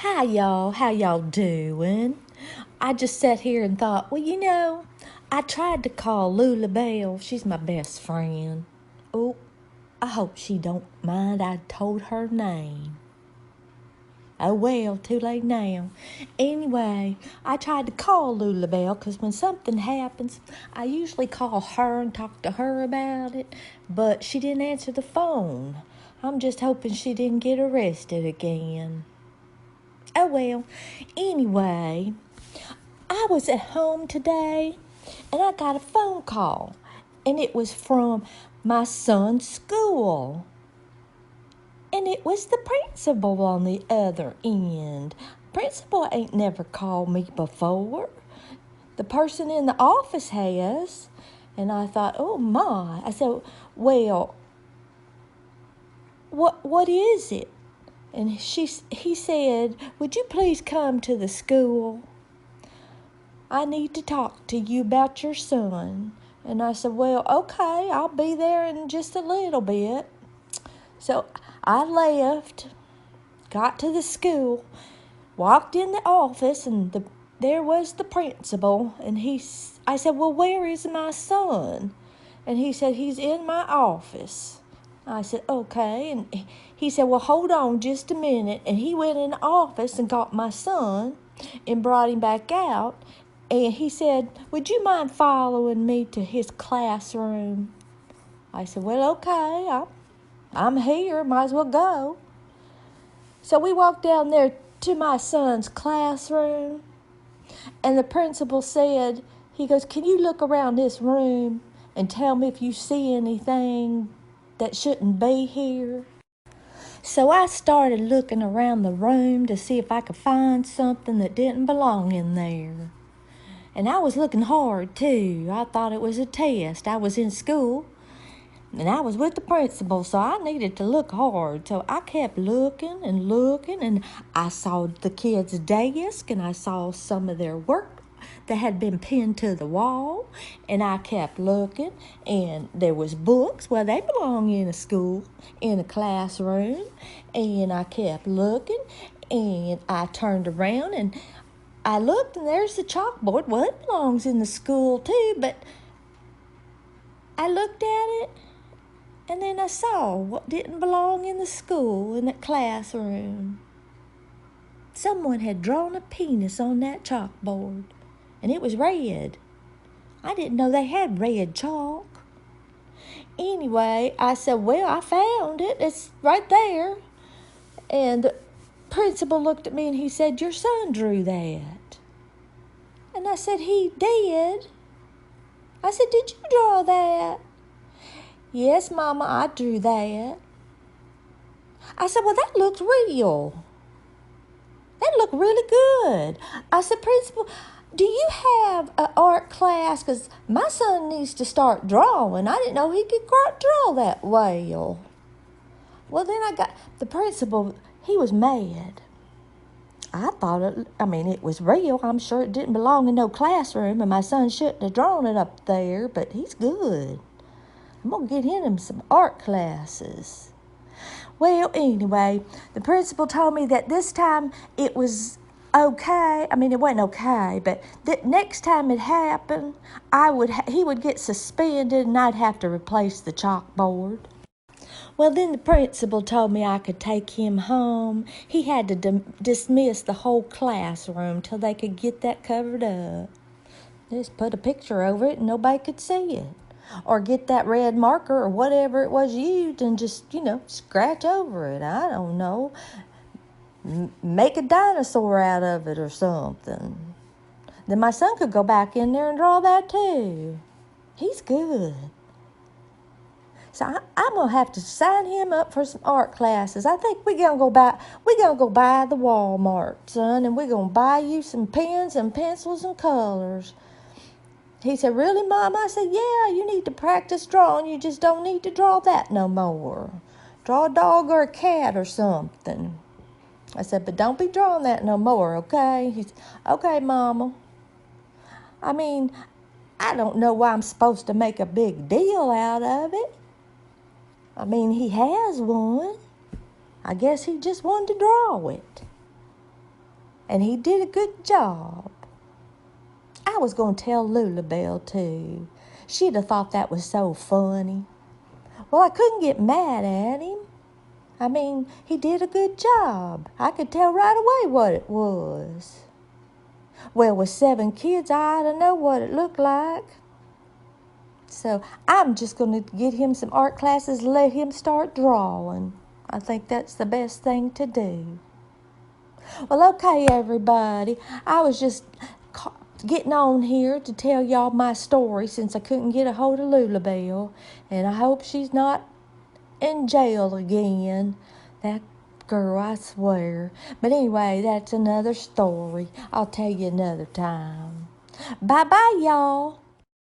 Hi, y'all. How y'all doing? I just sat here and thought, I tried to call Lula Bell. She's my best friend. Oh, I hope she don't mind I told her name. Oh, well, too late now. Anyway, I tried to call Lula Bell because when something happens, I usually call her and talk to her about it, but she didn't answer the phone. I'm just hoping she didn't get arrested again. Oh, well, anyway, I was at home today and I got a phone call, and it was from my son's school. And it was the principal on the other end. Principal ain't never called me before. The person in the office has. And I thought, oh my. I said, well, what is it? And he said, would you please come to the school? I need to talk to you about your son. And I said, well, okay, I'll be there in just a little bit. So I left, got to the school, walked in the office, and there was the principal. And I said, well, where is my son? And he said, he's in my office. I said, okay. And he said, well, hold on just a minute. And he went in the office and got my son and brought him back out. And he said, would you mind following me to his classroom? I said, well, okay, I'm here, might as well go. So we walked down there to my son's classroom, and the principal said, he goes, can you look around this room and tell me if you see anything that shouldn't be here? So I started looking around the room to see if I could find something that didn't belong in there. And I was looking hard, too. I thought it was a test. I was in school, and I was with the principal, so I needed to look hard. So I kept looking, and I saw the kids' desk, and I saw some of their work that had been pinned to the wall. And I kept looking, and there was books. Well, they belong in a school, in a classroom. And I kept looking, and I turned around, and I looked, and there's the chalkboard. Well, it belongs in the school, too, but I looked at it, and then I saw what didn't belong in the school, in the classroom. Someone had drawn a penis on that chalkboard, and it was red. I didn't know they had red chalk. Anyway, I said, well, I found it. It's right there. And the principal looked at me and he said, your son drew that. And I said, he did. I said, did you draw that? Yes, Mama, I drew that. I said, well, that looks real. That looked really good. I said, Principal, do you have an art class? Because my son needs to start drawing. I didn't know he could draw that well. Well, then the principal, he was mad. I thought it was real. I'm sure it didn't belong in no classroom, and my son shouldn't have drawn it up there, but he's good. I'm going to get him some art classes. Well, anyway, the principal told me that this time it was okay. It wasn't okay, but that next time it happened, he would get suspended, and I'd have to replace the chalkboard. Well, then the principal told me I could take him home. He had to dismiss the whole classroom till they could get that covered up. Just put a picture over it and nobody could see it. Or get that red marker or whatever it was used and just, scratch over it. I don't know. Make a dinosaur out of it or something. Then my son could go back in there and draw that too. He's good. So I'm gonna have to sign him up for some art classes. I think we're gonna go by the Walmart, son, and we're gonna buy you some pens and pencils and colors. He said, really, Mom? I said, yeah, you need to practice drawing. You just don't need to draw that no more. Draw a dog or a cat or something. I said, but don't be drawing that no more, okay? He said, okay, Mama. I don't know why I'm supposed to make a big deal out of it. He has one. I guess he just wanted to draw it. and he did a good job. I was going to tell Lulabelle, too. She'd have thought that was so funny. Well, I couldn't get mad at him. I mean, he did a good job. I could tell right away what it was. Well, with 7 kids, I ought to know what it looked like. So I'm just going to get him some art classes and let him start drawing. I think that's the best thing to do. Well, okay, everybody. I was just getting on here to tell y'all my story since I couldn't get a hold of Lulabelle. And I hope she's not in jail again. That girl, I swear. But anyway, that's another story. I'll tell you another time. Bye-bye, y'all.